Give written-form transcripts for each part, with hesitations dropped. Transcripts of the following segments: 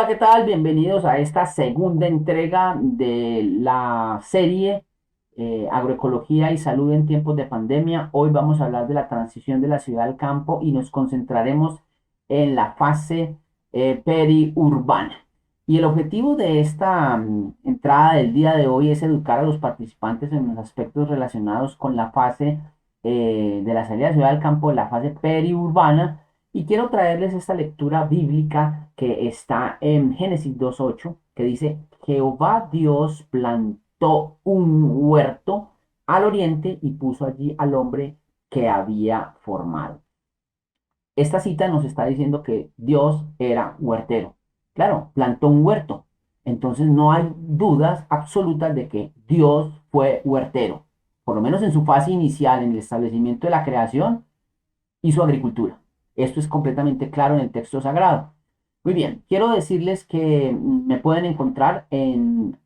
Hola, ¿qué tal? Bienvenidos a esta segunda entrega de la serie Agroecología y Salud en tiempos de pandemia. Hoy vamos a hablar de la transición de la ciudad al campo y nos concentraremos en la fase periurbana. Y el objetivo de esta entrada del día de hoy es educar a los participantes en los aspectos relacionados con la fase de la salida de la ciudad al campo, la fase periurbana, y quiero traerles esta lectura bíblica que está en Génesis 2:8, que dice, Jehová Dios plantó un huerto al oriente y puso allí al hombre que había formado. Esta cita nos está diciendo que Dios era huertero. Claro, plantó un huerto. Entonces no hay dudas absolutas de que Dios fue huertero. Por lo menos en su fase inicial, en el establecimiento de la creación, hizo agricultura. Esto es completamente claro en el texto sagrado. Muy bien, quiero decirles que me pueden encontrar en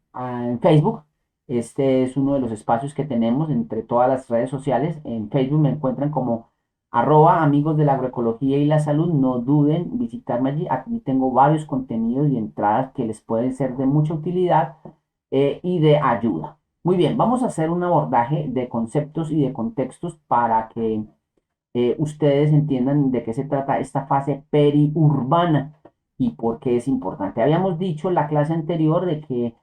Facebook. Este es uno de los espacios que tenemos entre todas las redes sociales. En Facebook me encuentran como @amigos de la agroecología y la salud. No duden en visitarme allí. Aquí tengo varios contenidos y entradas que les pueden ser de mucha utilidad y de ayuda. Muy bien, vamos a hacer un abordaje de conceptos y de contextos para que ustedes entiendan de qué se trata esta fase periurbana y por qué es importante. Habíamos dicho en la clase anterior de que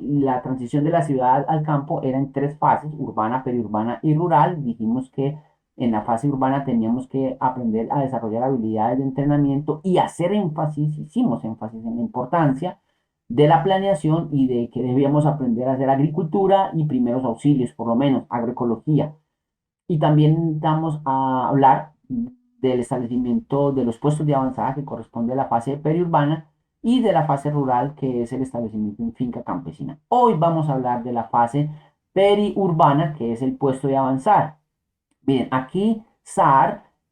la transición de la ciudad al campo era en tres fases: urbana, periurbana y rural. Dijimos que en la fase urbana teníamos que aprender a desarrollar habilidades de entrenamiento y hacer énfasis, hicimos énfasis en la importancia de la planeación y de que debíamos aprender a hacer agricultura y primeros auxilios, por lo menos agroecología. Y también vamos a hablar del establecimiento de los puestos de avanzada, que corresponde a la fase periurbana, y de la fase rural, que es el establecimiento en finca campesina. Hoy vamos a hablar de la fase periurbana, que es el puesto de avanzada. Bien, aquí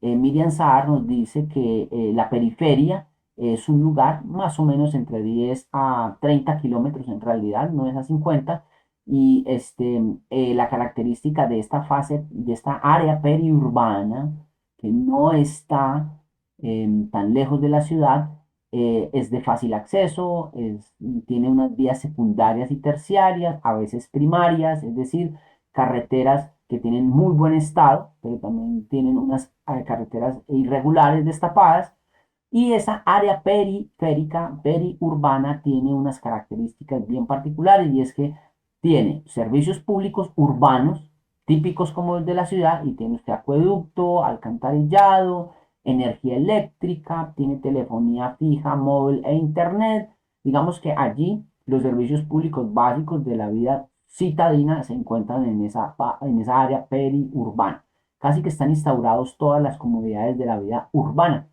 Miriam Saar nos dice que la periferia es un lugar más o menos entre 10 a 30 kilómetros, en realidad no es a 50. Y la característica de esta fase, de esta área periurbana, que no está tan lejos de la ciudad, es de fácil acceso, tiene unas vías secundarias y terciarias, a veces primarias, es decir, carreteras que tienen muy buen estado, pero también tienen unas carreteras irregulares destapadas. Y esa área periférica, periurbana, tiene unas características bien particulares, y es que tiene servicios públicos urbanos, típicos como el de la ciudad, y tiene usted acueducto, alcantarillado, energía eléctrica, tiene telefonía fija, móvil e internet. Digamos que allí los servicios públicos básicos de la vida citadina se encuentran en esa área periurbana. Casi que están instaurados todas las comodidades de la vida urbana.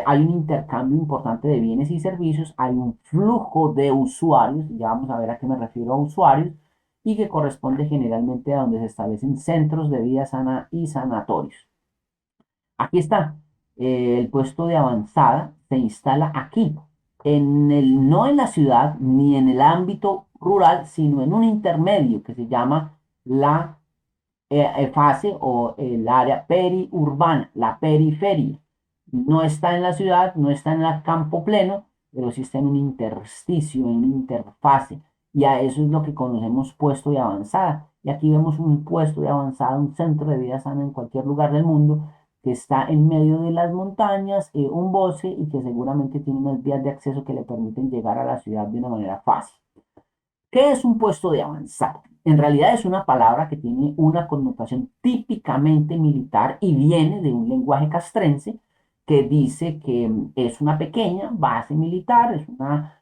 Hay un intercambio importante de bienes y servicios, hay un flujo de usuarios, ya vamos a ver a qué me refiero a usuarios, y que corresponde generalmente a donde se establecen centros de vida sana y sanatorios. Aquí está, el puesto de avanzada se instala aquí, no en la ciudad ni en el ámbito rural, sino en un intermedio que se llama la fase o el área periurbana, la periferia. No está en la ciudad, no está en el campo pleno, pero sí está en un intersticio, en una interfase. Y a eso es lo que conocemos puesto de avanzada. Y aquí vemos un puesto de avanzada, un centro de vida sana en cualquier lugar del mundo, que está en medio de las montañas, un bosque, y que seguramente tiene unas vías de acceso que le permiten llegar a la ciudad de una manera fácil. ¿Qué es un puesto de avanzada? En realidad es una palabra que tiene una connotación típicamente militar y viene de un lenguaje castrense que dice que es una pequeña base militar, es un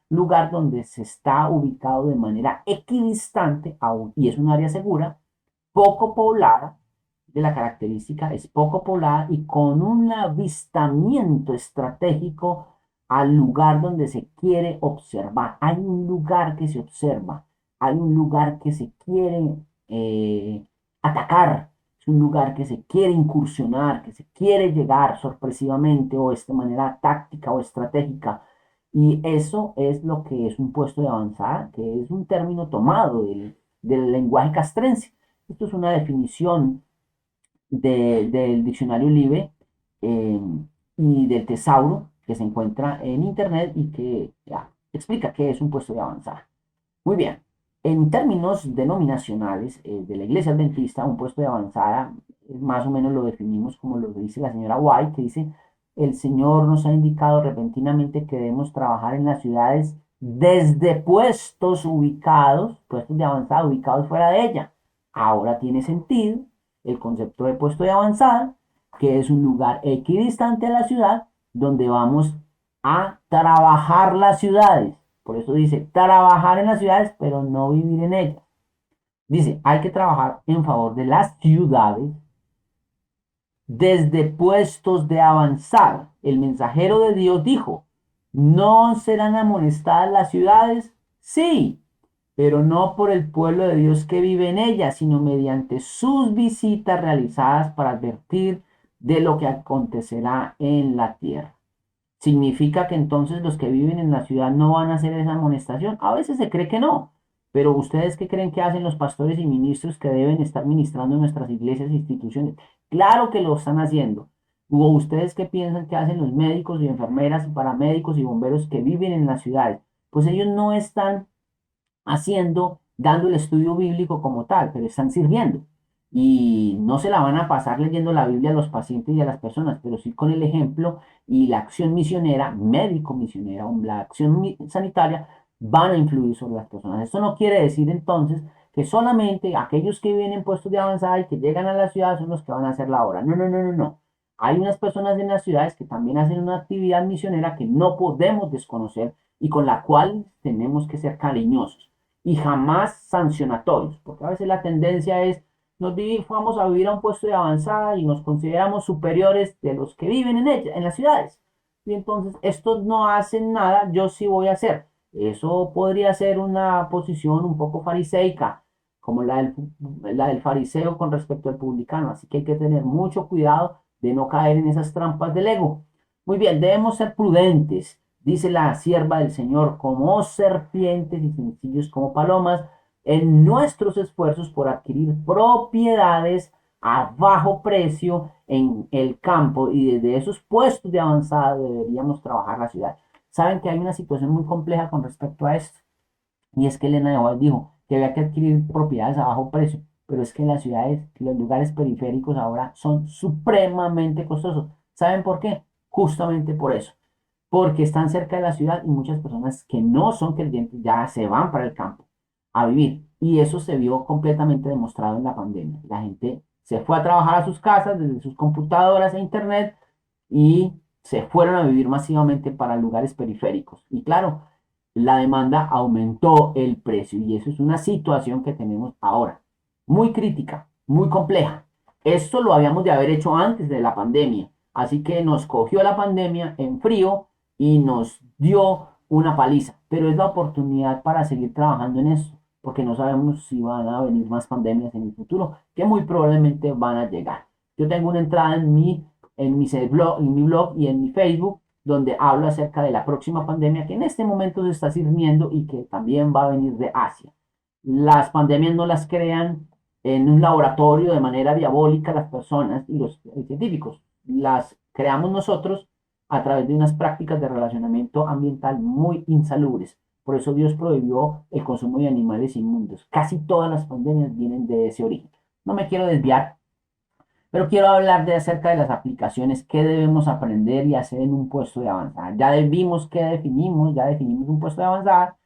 lugar donde se está ubicado de manera equidistante y es un área segura, poco poblada. De la característica es poco poblada y con un avistamiento estratégico al lugar donde se quiere observar. Hay un lugar que se observa, hay un lugar que se quiere atacar, es un lugar que se quiere incursionar, que se quiere llegar sorpresivamente o de manera táctica o estratégica. Y eso es lo que es un puesto de avanzada, que es un término tomado del lenguaje castrense. Esto es una definición del diccionario Libre eh, y del tesauro, que se encuentra en internet y que ya, explica qué es un puesto de avanzada. Muy bien, en términos denominacionales de la Iglesia Adventista, un puesto de avanzada, más o menos lo definimos como lo dice la señora White, que dice, el Señor nos ha indicado repentinamente que debemos trabajar en las ciudades desde puestos de avanzada ubicados fuera de ella. Ahora tiene sentido el concepto de puesto de avanzada, que es un lugar equidistante a la ciudad donde vamos a trabajar las ciudades. Por eso dice, trabajar en las ciudades, pero no vivir en ellas. Dice, hay que trabajar en favor de las ciudades desde puestos de avanzar. El mensajero de Dios dijo, ¿no serán amonestadas las ciudades? Sí, pero no por el pueblo de Dios que vive en ellas, sino mediante sus visitas realizadas para advertir de lo que acontecerá en la tierra. ¿Significa que entonces los que viven en la ciudad no van a hacer esa amonestación? A veces se cree que no, pero ¿ustedes qué creen que hacen los pastores y ministros que deben estar ministrando en nuestras iglesias e instituciones? Claro que lo están haciendo. ¿O ustedes qué piensan que hacen los médicos y enfermeras y paramédicos y bomberos que viven en las ciudades? Pues ellos no están dando el estudio bíblico como tal, pero están sirviendo. Y no se la van a pasar leyendo la Biblia a los pacientes y a las personas, pero sí con el ejemplo y la acción misionera, médico misionera o la acción sanitaria van a influir sobre las personas. Esto no quiere decir entonces que solamente aquellos que viven en puestos de avanzada y que llegan a la ciudad son los que van a hacer la obra. No, no, no, no, no. Hay unas personas en las ciudades que también hacen una actividad misionera que no podemos desconocer y con la cual tenemos que ser cariñosos y jamás sancionatorios, porque a veces la tendencia es, vamos a vivir a un puesto de avanzada y nos consideramos superiores de los que viven en ella, en las ciudades. Y entonces estos no hacen nada, yo sí voy a hacer. Eso podría ser una posición un poco fariseica, como la del fariseo con respecto al publicano. Así que hay que tener mucho cuidado de no caer en esas trampas del ego. Muy bien, debemos ser prudentes, dice la sierva del Señor, como serpientes y sencillos como palomas, en nuestros esfuerzos por adquirir propiedades a bajo precio en el campo y desde esos puestos de avanzada deberíamos trabajar la ciudad. Saben que hay una situación muy compleja con respecto a esto y es que Elena de White dijo que había que adquirir propiedades a bajo precio, pero es que las ciudades, los lugares periféricos ahora son supremamente costosos. ¿Saben por qué? Justamente por eso porque están cerca de la ciudad y muchas personas que no son creyentes ya se van para el campo a vivir. Y eso se vio completamente demostrado en la pandemia. La gente se fue a trabajar a sus casas desde sus computadoras e internet y se fueron a vivir masivamente para lugares periféricos. Y claro, la demanda aumentó el precio y eso es una situación que tenemos ahora. Muy crítica, muy compleja. Esto lo habíamos de haber hecho antes de la pandemia. Así que nos cogió la pandemia en frío y nos dio una paliza. Pero es la oportunidad para seguir trabajando en esto, porque no sabemos si van a venir más pandemias en el futuro, que muy probablemente van a llegar. Yo tengo una entrada en mi blog y en mi Facebook, donde hablo acerca de la próxima pandemia que en este momento se está sirviendo y que también va a venir de Asia. Las pandemias no las crean en un laboratorio de manera diabólica las personas y los científicos. Las creamos nosotros a través de unas prácticas de relacionamiento ambiental muy insalubres. Por eso Dios prohibió el consumo de animales inmundos. Casi todas las pandemias vienen de ese origen. No me quiero desviar, pero quiero hablar de acerca de las aplicaciones que debemos aprender y hacer en un puesto de avanzada. Ya definimos un puesto de avanzada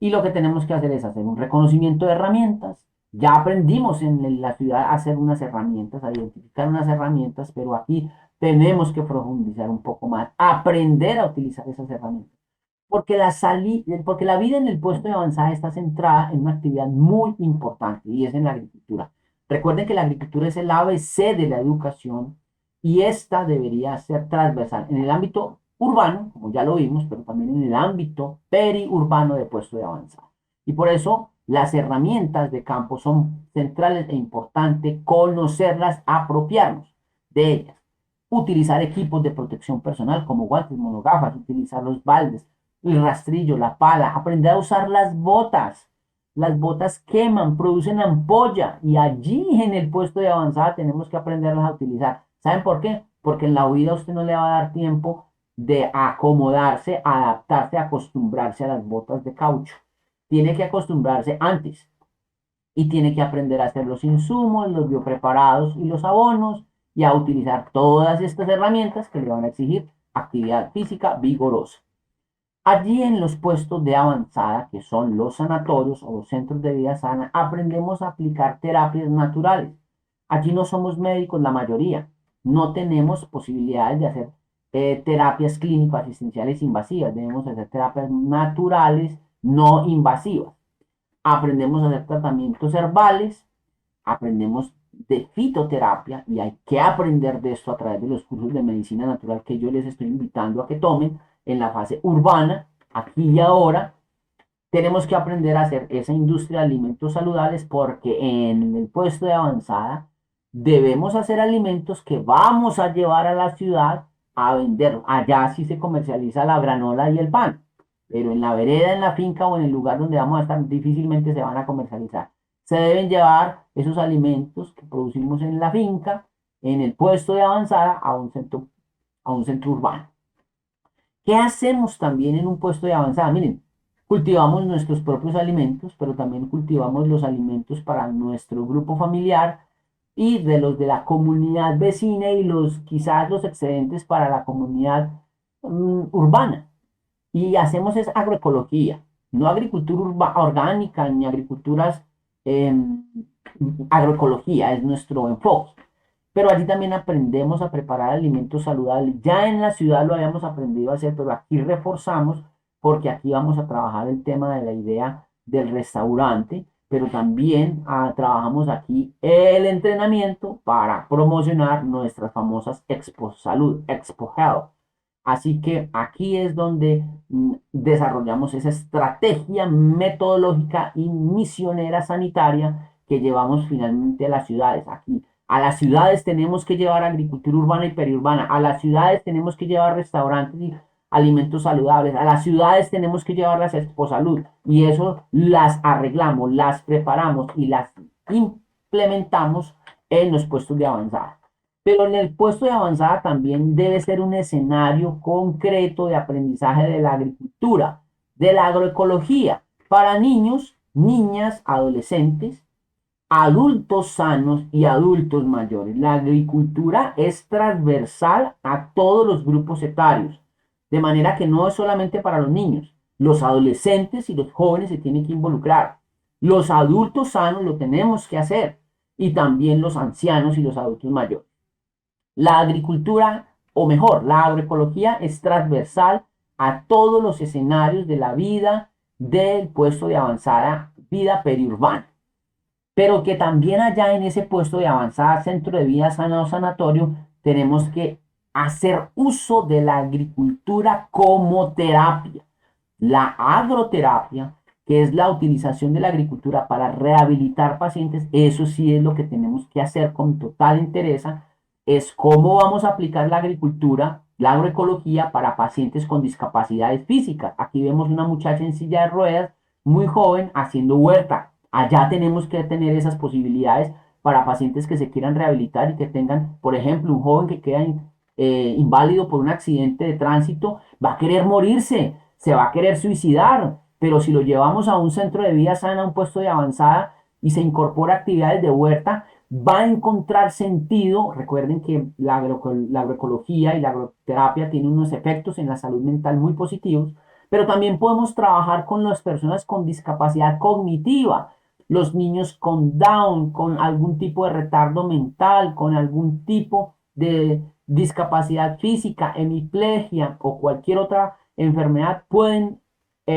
y lo que tenemos que hacer es hacer un reconocimiento de herramientas. Ya aprendimos en la ciudad a hacer unas herramientas, a identificar unas herramientas, pero aquí tenemos que profundizar un poco más, aprender a utilizar esas herramientas. Porque la vida en el puesto de avanzada está centrada en una actividad muy importante y es en la agricultura. Recuerden que la agricultura es el ABC de la educación y esta debería ser transversal en el ámbito urbano, como ya lo vimos, pero también en el ámbito periurbano de puesto de avanzada. Y por eso las herramientas de campo son centrales e importante conocerlas, apropiarnos de ellas. Utilizar equipos de protección personal como guantes, monogafas, utilizar los baldes, el rastrillo, la pala, aprender a usar las botas. Las botas queman, producen ampolla y allí en el puesto de avanzada tenemos que aprenderlas a utilizar. ¿Saben por qué? Porque en la huida usted no le va a dar tiempo de acomodarse, adaptarse, acostumbrarse a las botas de caucho. Tiene que acostumbrarse antes y tiene que aprender a hacer los insumos, los biopreparados y los abonos y a utilizar todas estas herramientas que le van a exigir actividad física vigorosa. Allí en los puestos de avanzada, que son los sanatorios o los centros de vida sana, aprendemos a aplicar terapias naturales. Allí no somos médicos la mayoría, no tenemos posibilidades de hacer terapias clínico-asistenciales invasivas, debemos hacer terapias naturales no invasivas. Aprendemos a hacer tratamientos herbales, aprendemos de fitoterapia y hay que aprender de esto a través de los cursos de medicina natural que yo les estoy invitando a que tomen en la fase urbana, aquí y ahora. Tenemos que aprender a hacer esa industria de alimentos saludables porque en el puesto de avanzada debemos hacer alimentos que vamos a llevar a la ciudad a vender. Allá sí se comercializa la granola y el pan, pero en la vereda, en la finca o en el lugar donde vamos a estar difícilmente se van a comercializar. Se deben llevar esos alimentos que producimos en la finca, en el puesto de avanzada, a un centro urbano. ¿Qué hacemos también en un puesto de avanzada? Miren, cultivamos nuestros propios alimentos, pero también cultivamos los alimentos para nuestro grupo familiar y de los de la comunidad vecina y los quizás los excedentes para la comunidad urbana. Y hacemos es agroecología, no agricultura orgánica ni agriculturas, eh, agroecología es nuestro enfoque. Pero allí también aprendemos a preparar alimentos saludables. Ya en la ciudad lo habíamos aprendido a hacer, pero aquí reforzamos porque aquí vamos a trabajar el tema de la idea del restaurante, pero también trabajamos aquí el entrenamiento para promocionar nuestras famosas Expo Salud, Expo Health. Así que aquí es donde desarrollamos esa estrategia metodológica y misionera sanitaria que llevamos finalmente a las ciudades. Aquí a las ciudades tenemos que llevar agricultura urbana y periurbana. A las ciudades tenemos que llevar restaurantes y alimentos saludables. A las ciudades tenemos que llevar las Expo Salud. Y eso las arreglamos, las preparamos y las implementamos en los puestos de avanzada. Pero en el puesto de avanzada también debe ser un escenario concreto de aprendizaje de la agricultura, de la agroecología, para niños, niñas, adolescentes, adultos sanos y adultos mayores. La agricultura es transversal a todos los grupos etarios, de manera que no es solamente para los niños. Los adolescentes y los jóvenes se tienen que involucrar. Los adultos sanos lo tenemos que hacer y también los ancianos y los adultos mayores. La agricultura, o mejor, la agroecología es transversal a todos los escenarios de la vida del puesto de avanzada vida periurbana. Pero que también allá en ese puesto de avanzada centro de vida sana o sanatorio tenemos que hacer uso de la agricultura como terapia. La agroterapia, que es la utilización de la agricultura para rehabilitar pacientes, eso sí es lo que tenemos que hacer con total interés, es cómo vamos a aplicar la agricultura, la agroecología para pacientes con discapacidades físicas. Aquí vemos una muchacha en silla de ruedas, muy joven, haciendo huerta. Allá tenemos que tener esas posibilidades para pacientes que se quieran rehabilitar y que tengan, por ejemplo, un joven que queda inválido por un accidente de tránsito, va a querer morirse, se va a querer suicidar, pero si lo llevamos a un centro de vida sana, a un puesto de avanzada y se incorpora actividades de huerta, va a encontrar sentido. Recuerden que la agroecología y la agroterapia tienen unos efectos en la salud mental muy positivos, pero también podemos trabajar con las personas con discapacidad cognitiva, los niños con Down, con algún tipo de retardo mental, con algún tipo de discapacidad física, hemiplegia o cualquier otra enfermedad, pueden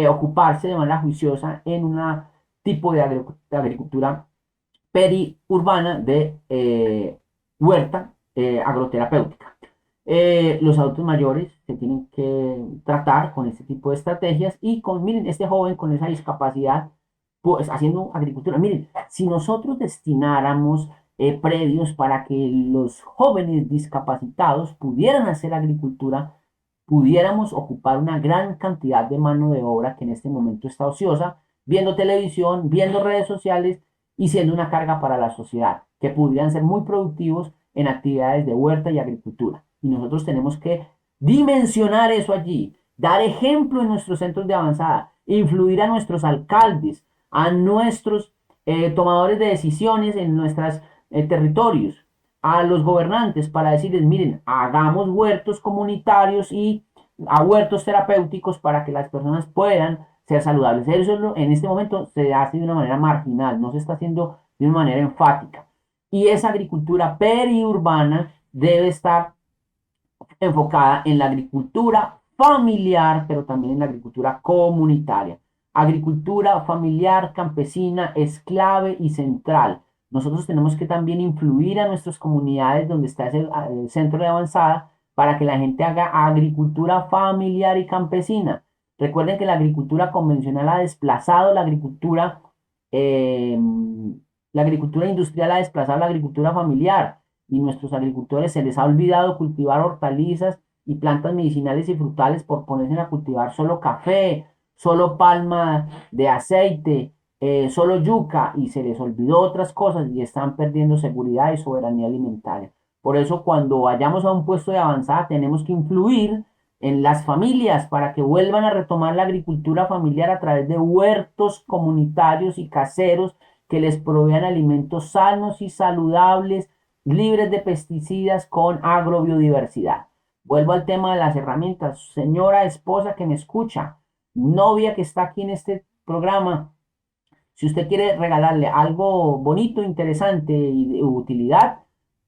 ocuparse de manera juiciosa en un tipo de agricultura periurbana de huerta agroterapéutica. Los adultos mayores se tienen que tratar con este tipo de estrategias y miren, este joven con esa discapacidad, pues haciendo agricultura. Miren, si nosotros destináramos predios para que los jóvenes discapacitados pudieran hacer agricultura, pudiéramos ocupar una gran cantidad de mano de obra que en este momento está ociosa, viendo televisión, viendo redes sociales y siendo una carga para la sociedad, que pudieran ser muy productivos en actividades de huerta y agricultura. Y nosotros tenemos que dimensionar eso allí, dar ejemplo en nuestros centros de avanzada, influir a nuestros alcaldes, a nuestros tomadores de decisiones en nuestros territorios, a los gobernantes para decirles, miren, hagamos huertos comunitarios y a huertos terapéuticos para que las personas puedan ser saludables. Eso en este momento se hace de una manera marginal, no se está haciendo de una manera enfática. Y esa agricultura periurbana debe estar enfocada en la agricultura familiar, pero también en la agricultura comunitaria. Agricultura familiar, campesina, es clave y central. Nosotros tenemos que también influir a nuestras comunidades donde está el centro de avanzada para que la gente haga agricultura familiar y campesina. Recuerden que la agricultura convencional ha desplazado eh, la agricultura industrial ha desplazado la agricultura familiar y nuestros agricultores se les ha olvidado cultivar hortalizas y plantas medicinales y frutales por ponerse a cultivar solo café, solo palma de aceite, solo yuca y se les olvidó otras cosas y están perdiendo seguridad y soberanía alimentaria. Por eso cuando vayamos a un puesto de avanzada tenemos que influir en las familias para que vuelvan a retomar la agricultura familiar a través de huertos comunitarios y caseros que les provean alimentos sanos y saludables, libres de pesticidas, con agrobiodiversidad. Vuelvo al tema de las herramientas. Señora esposa que me escucha, novia que está aquí en este programa, si usted quiere regalarle algo bonito, interesante y de utilidad,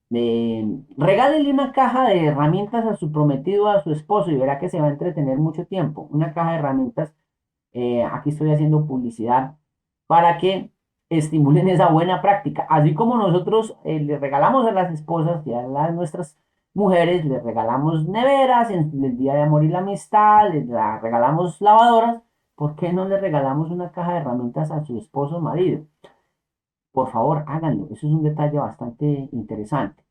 regálele una caja de herramientas a su prometido, a su esposo, y verá que se va a entretener mucho tiempo. Una caja de herramientas, aquí estoy haciendo publicidad, para que estimulen esa buena práctica. Así como nosotros le regalamos a las esposas y a nuestras mujeres, les regalamos neveras en el Día de Amor y la Amistad, les regalamos lavadoras, ¿por qué no le regalamos una caja de herramientas a su esposo o marido? Por favor, háganlo. Eso es un detalle bastante interesante.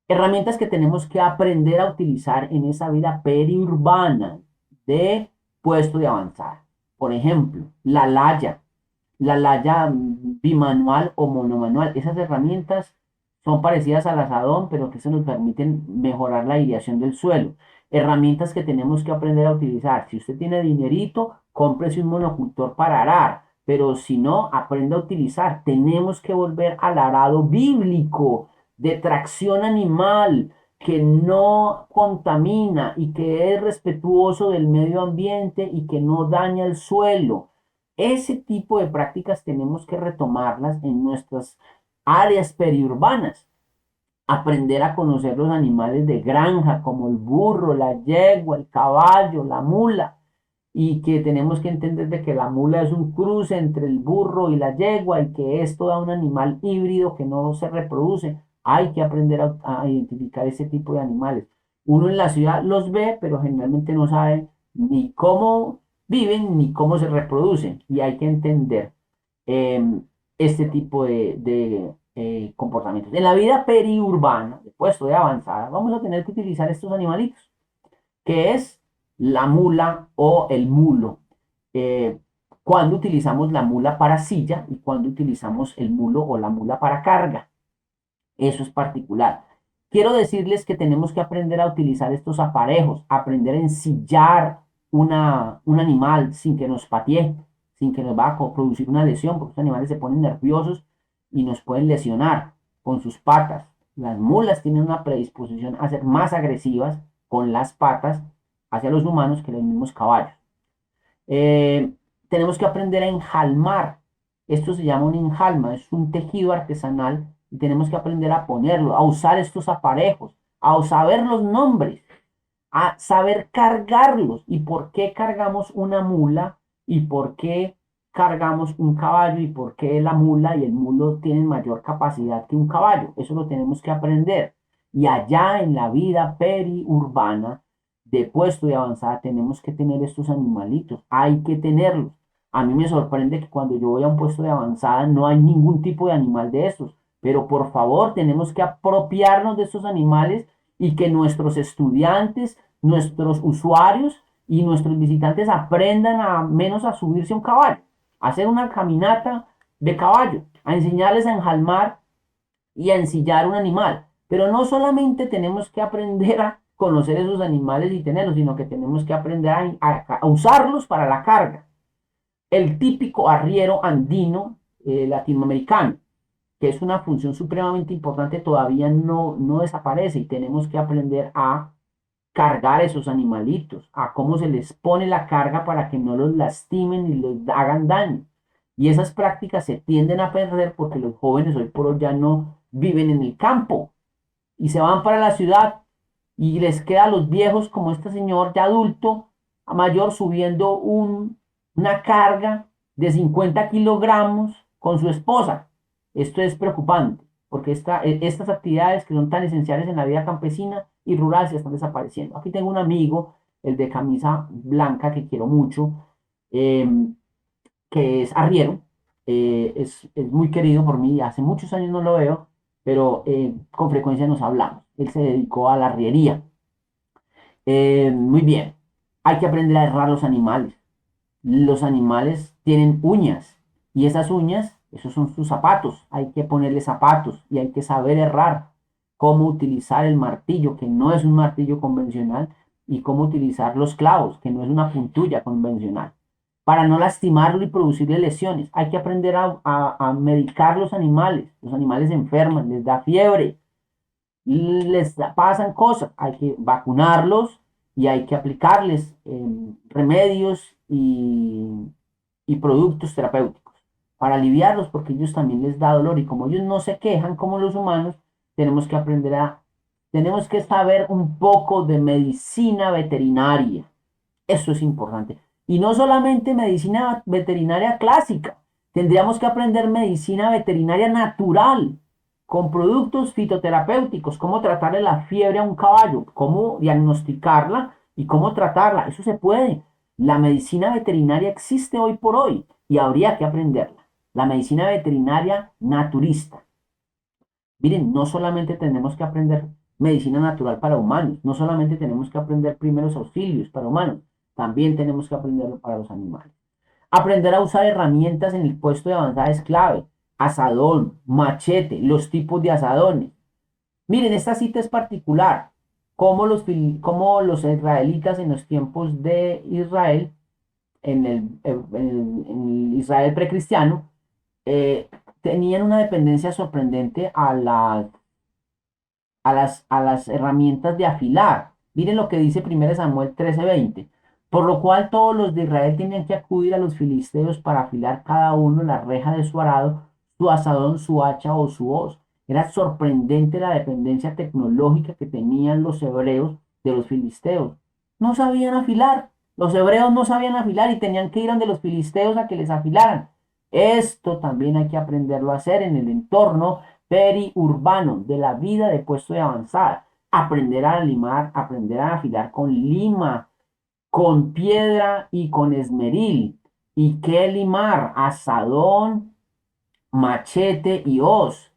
Herramientas que tenemos que aprender a utilizar en esa vida periurbana de puesto de avanzada. Por ejemplo, la laya bimanual o monomanual. Esas herramientas son parecidas al asadón, pero que se nos permiten mejorar la aireación del suelo. Herramientas que tenemos que aprender a utilizar. Si usted tiene dinerito, cómprese un monocultor para arar, pero si no, aprenda a utilizar. Tenemos que volver al arado bíblico de tracción animal que no contamina y que es respetuoso del medio ambiente y que no daña el suelo. Ese tipo de prácticas tenemos que retomarlas en nuestras áreas periurbanas. Aprender a conocer los animales de granja como el burro, la yegua, el caballo, la mula. Y que tenemos que entender de que la mula es un cruce entre el burro y la yegua y que es todo un animal híbrido que no se reproduce. Hay que aprender a identificar ese tipo de animales. Uno en la ciudad los ve, pero generalmente no sabe ni cómo viven ni cómo se reproducen. Y hay que entender eh, este tipo de comportamientos. En la vida periurbana, de puesto de avanzada, vamos a tener que utilizar estos animalitos, que es la mula o el mulo. Eh, cuando utilizamos la mula para silla y cuando utilizamos el mulo o la mula para carga. Eso es particular. Quiero decirles que tenemos que aprender a utilizar estos aparejos, aprender a ensillar un animal sin que nos patee, sin que nos va a producir una lesión, porque estos animales se ponen nerviosos y nos pueden lesionar con sus patas. Las mulas tienen una predisposición a ser más agresivas con las patas hacia los humanos que los mismos caballos. Eh, tenemos que aprender a enjalmar. Esto se llama un enjalma, es un tejido artesanal y tenemos que aprender a ponerlo, a usar estos aparejos, a saber los nombres, a saber cargarlos y por qué cargamos una mula y por qué cargamos un caballo y por qué la mula y el mulo tienen mayor capacidad que un caballo. Eso lo tenemos que aprender. Y allá en la vida periurbana de puesto de avanzada tenemos que tener estos animalitos. Hay que tenerlos. A mí me sorprende que cuando yo voy a un puesto de avanzada no hay ningún tipo de animal de estos. Pero por favor, tenemos que apropiarnos de estos animales y que nuestros estudiantes, nuestros usuarios y nuestros visitantes aprendan a menos a subirse a un caballo, a hacer una caminata de caballo, a enseñarles a enjalmar y a ensillar un animal. Pero no solamente tenemos que aprender conocer esos animales y tenerlos, sino que tenemos que aprender a usarlos para la carga. El típico arriero andino latinoamericano, que es una función supremamente importante, todavía no desaparece y tenemos que aprender a cargar esos animalitos, a cómo se les pone la carga para que no los lastimen y les hagan daño. Y esas prácticas se tienden a perder porque los jóvenes hoy por hoy ya no viven en el campo y se van para la ciudad y les queda a los viejos como este señor ya adulto, a mayor, subiendo una carga de 50 kilogramos con su esposa. Esto es preocupante porque estas actividades que son tan esenciales en la vida campesina y rural se están desapareciendo. Aquí tengo un amigo, el de camisa blanca, que quiero mucho, eh, que es arriero, es muy querido por mí, hace muchos años no lo veo, pero con frecuencia nos hablamos. Él se dedicó a la arriería. Muy bien, hay que aprender a errar los animales. Los animales tienen uñas y esas uñas, esos son sus zapatos. Hay que ponerle zapatos y hay que saber errar cómo utilizar el martillo, que no es un martillo convencional, y cómo utilizar los clavos, que no es una puntilla convencional, para no lastimarlo y producirle lesiones. Hay que aprender a medicar los animales. Los animales se enferman, les da fiebre, les pasan cosas, hay que vacunarlos y hay que aplicarles remedios y productos terapéuticos para aliviarlos porque ellos también les da dolor y como ellos no se quejan como los humanos, tenemos que tenemos que saber un poco de medicina veterinaria. Eso es importante. Y no solamente medicina veterinaria clásica, tendríamos que aprender medicina veterinaria natural, con productos fitoterapéuticos, cómo tratarle la fiebre a un caballo, cómo diagnosticarla y cómo tratarla. Eso se puede. La medicina veterinaria existe hoy por hoy y habría que aprenderla. La medicina veterinaria naturista. Miren, no solamente tenemos que aprender medicina natural para humanos, no solamente tenemos que aprender primeros auxilios para humanos, también tenemos que aprenderlo para los animales. Aprender a usar herramientas en el puesto de avanzada es clave. Asadón, machete, los tipos de asadones. Miren, esta cita es particular. Cómo los israelitas en los tiempos de Israel, en el Israel precristiano, tenían una dependencia sorprendente a las herramientas de afilar. Miren lo que dice 1 Samuel 13:20. Por lo cual todos los de Israel tenían que acudir a los filisteos para afilar cada uno la reja de su arado, su asadón, su hacha o su hoz. Era sorprendente la dependencia tecnológica que tenían los hebreos de los filisteos. No sabían afilar. Los hebreos no sabían afilar y tenían que ir ante los filisteos a que les afilaran. Esto también hay que aprenderlo a hacer en el entorno periurbano de la vida de puesto de avanzada. Aprender a limar, aprender a afilar con lima, con piedra y con esmeril. ¿Y qué limar? Asadón, machete y hoz.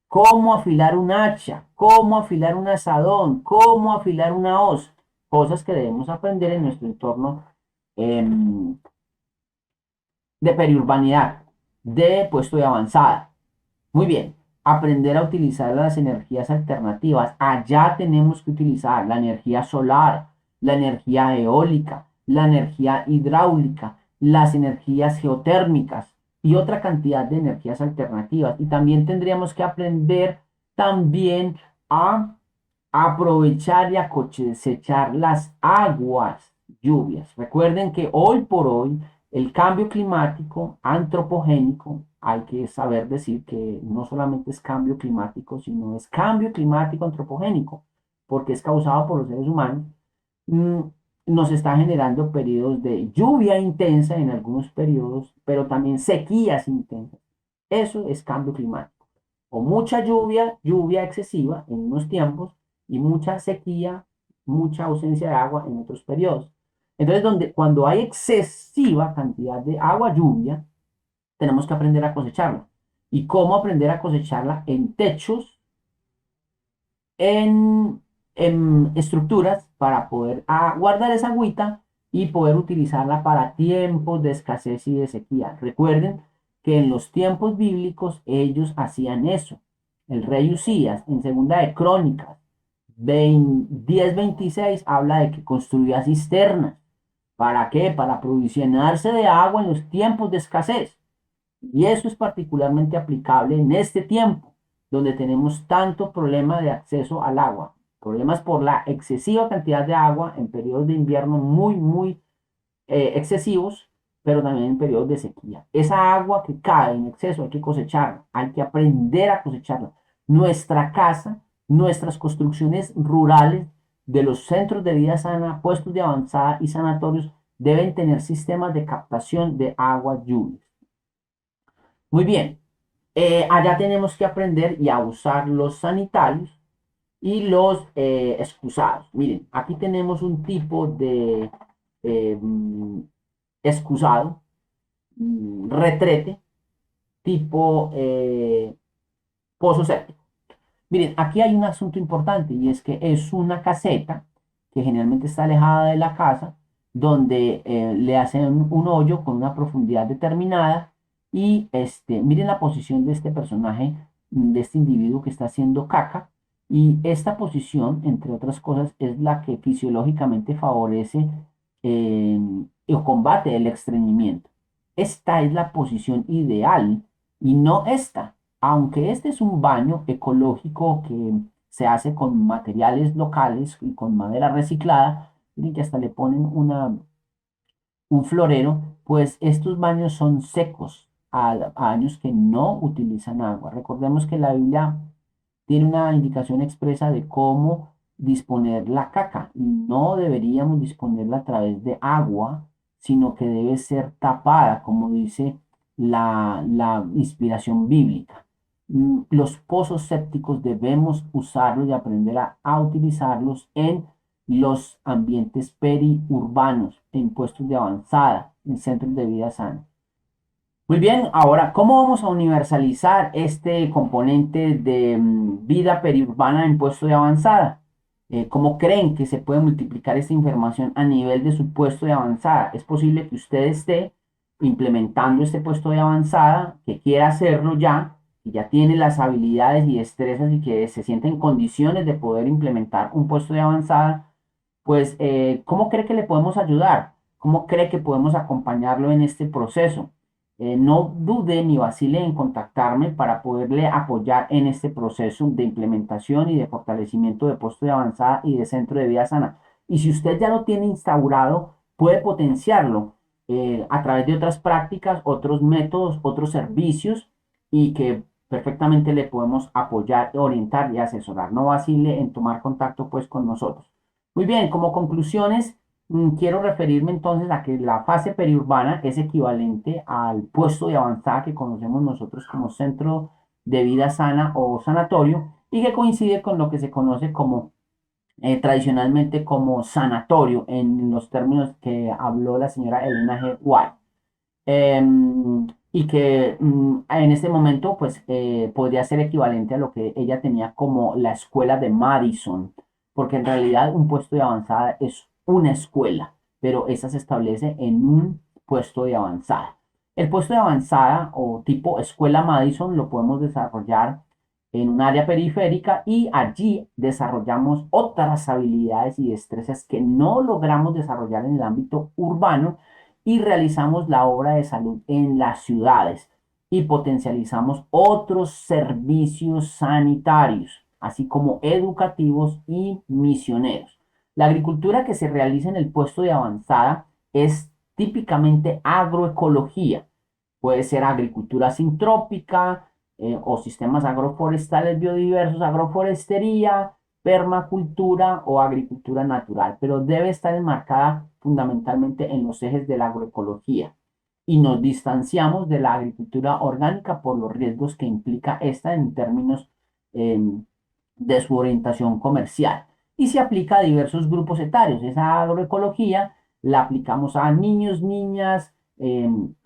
Cómo afilar un hacha, cómo afilar un asadón, cómo afilar una hoz. Cosas que debemos aprender en nuestro entorno eh, de periurbanidad, de puesto de avanzada. Muy bien, aprender a utilizar las energías alternativas. Allá tenemos que utilizar la energía solar, la energía eólica, la energía hidráulica, las energías geotérmicas y otra cantidad de energías alternativas. Y también tendríamos que aprender también a aprovechar y a cosechar las aguas lluvias. Recuerden que hoy por hoy el cambio climático antropogénico, hay que saber decir que no solamente es cambio climático, sino es cambio climático antropogénico, porque es causado por los seres humanos, mm, nos está generando periodos de lluvia intensa en algunos periodos, pero también sequías intensas. Eso es cambio climático. O mucha lluvia, lluvia excesiva en unos tiempos, y mucha sequía, mucha ausencia de agua en otros periodos. Entonces, cuando hay excesiva cantidad de agua, lluvia, tenemos que aprender a cosecharla. ¿Y cómo aprender a cosecharla? En techos, en estructuras, para poder guardar esa agüita y poder utilizarla para tiempos de escasez y de sequía. Recuerden que en los tiempos bíblicos ellos hacían eso. El rey Usías, en Segunda de Crónicas 1026 habla de que construía cisternas. ¿Para qué? Para aprovisionarse de agua en los tiempos de escasez. Y eso es particularmente aplicable en este tiempo, donde tenemos tanto problema de acceso al agua. Problemas por la excesiva cantidad de agua en periodos de invierno muy excesivos, pero también en periodos de sequía. Esa agua que cae en exceso hay que cosecharla, hay que aprender a cosecharla. Nuestra casa, nuestras construcciones rurales de los centros de vida sana, puestos de avanzada y sanatorios deben tener sistemas de captación de agua lluvias. Muy bien, allá tenemos que aprender y a usar los sanitarios y los excusados. Miren, aquí tenemos un tipo de eh, excusado, retrete, tipo pozo séptico. Miren, aquí hay un asunto importante y es que es una caseta que generalmente está alejada de la casa, donde le hacen un hoyo con una profundidad determinada y miren la posición de este personaje, de este individuo que está haciendo caca. Y esta posición, entre otras cosas, es la que fisiológicamente favorece eh, o combate el estreñimiento. Esta es la posición ideal y no esta. Aunque este es un baño ecológico que se hace con materiales locales y con madera reciclada, miren que hasta le ponen un florero, pues estos baños son secos a años que no utilizan agua. Recordemos que la Biblia tiene una indicación expresa de cómo disponer la caca. Y no deberíamos disponerla a través de agua, sino que debe ser tapada, como dice la inspiración bíblica. Los pozos sépticos debemos usarlos y aprender a utilizarlos en los ambientes periurbanos, en puestos de avanzada, en centros de vida sana. Muy bien, ahora, ¿cómo vamos a universalizar este componente de vida periurbana en puesto de avanzada? ¿Cómo creen que se puede multiplicar esta información a nivel de su puesto de avanzada? Es posible que usted esté implementando este puesto de avanzada, que quiera hacerlo ya, que ya tiene las habilidades y destrezas y que se siente en condiciones de poder implementar un puesto de avanzada, pues, ¿cómo cree que le podemos ayudar? ¿Cómo cree que podemos acompañarlo en este proceso? No dude ni vacile en contactarme para poderle apoyar en este proceso de implementación y de fortalecimiento de puesto de avanzada y de centro de vida sana. Y si usted ya lo tiene instaurado, puede potenciarlo a través de otras prácticas, otros métodos, otros servicios y que perfectamente le podemos apoyar, orientar y asesorar. No vacile en tomar contacto pues con nosotros. Muy bien, como conclusiones, quiero referirme entonces a que la fase periurbana es equivalente al puesto de avanzada que conocemos nosotros como centro de vida sana o sanatorio y que coincide con lo que se conoce como tradicionalmente como sanatorio en los términos que habló la señora Elena G. White. Y que en este momento pues podría ser equivalente a lo que ella tenía como la escuela de Madison, porque en realidad un puesto de avanzada es una escuela, pero esa se establece en un puesto de avanzada. El puesto de avanzada o tipo escuela Madison lo podemos desarrollar en un área periférica y allí desarrollamos otras habilidades y destrezas que no logramos desarrollar en el ámbito urbano y realizamos la obra de salud en las ciudades y potencializamos otros servicios sanitarios, así como educativos y misioneros. La agricultura que se realiza en el puesto de avanzada es típicamente agroecología. Puede ser agricultura sintrópica o sistemas agroforestales biodiversos, agroforestería, permacultura o agricultura natural, pero debe estar enmarcada fundamentalmente en los ejes de la agroecología. Y nos distanciamos de la agricultura orgánica por los riesgos que implica esta en términos eh, de su orientación comercial. Y se aplica a diversos grupos etarios. Esa agroecología la aplicamos a niños, niñas,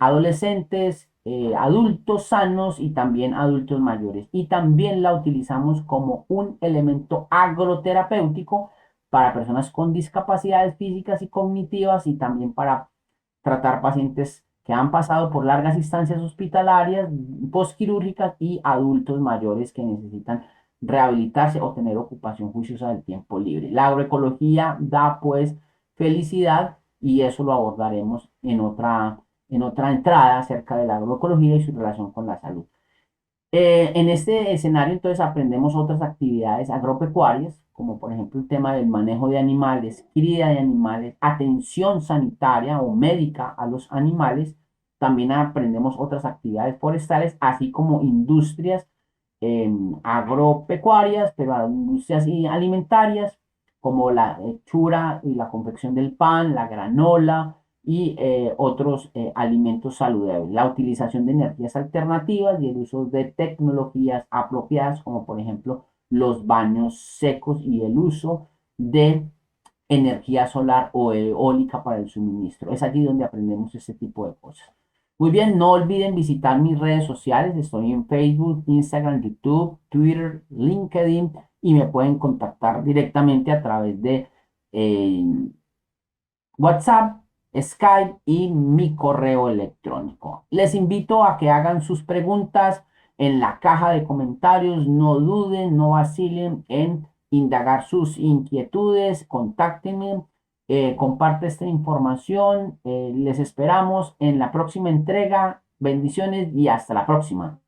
adolescentes, adultos sanos y también adultos mayores. Y también la utilizamos como un elemento agroterapéutico para personas con discapacidades físicas y cognitivas y también para tratar pacientes que han pasado por largas instancias hospitalarias, postquirúrgicas y adultos mayores que necesitan rehabilitarse o tener ocupación juiciosa del tiempo libre. La agroecología da pues felicidad y eso lo abordaremos en otra entrada acerca de la agroecología y su relación con la salud. En este escenario, entonces, aprendemos otras actividades agropecuarias, como por ejemplo el tema del manejo de animales, cría de animales, atención sanitaria o médica a los animales. También aprendemos otras actividades forestales, así como industrias agropecuarias, pero industrias y alimentarias, como la hechura y la confección del pan, la granola, y otros alimentos saludables. La utilización de energías alternativas y el uso de tecnologías apropiadas, como por ejemplo los baños secos y el uso de energía solar o eólica para el suministro. Es allí donde aprendemos este tipo de cosas. Muy bien, no olviden visitar mis redes sociales. Estoy en Facebook, Instagram, YouTube, Twitter, LinkedIn y me pueden contactar directamente a través de eh, WhatsApp, Skype y mi correo electrónico. Les invito a que hagan sus preguntas en la caja de comentarios. No duden, no vacilen en indagar sus inquietudes. Contáctenme, comparte esta información. Les esperamos en la próxima entrega. Bendiciones y hasta la próxima.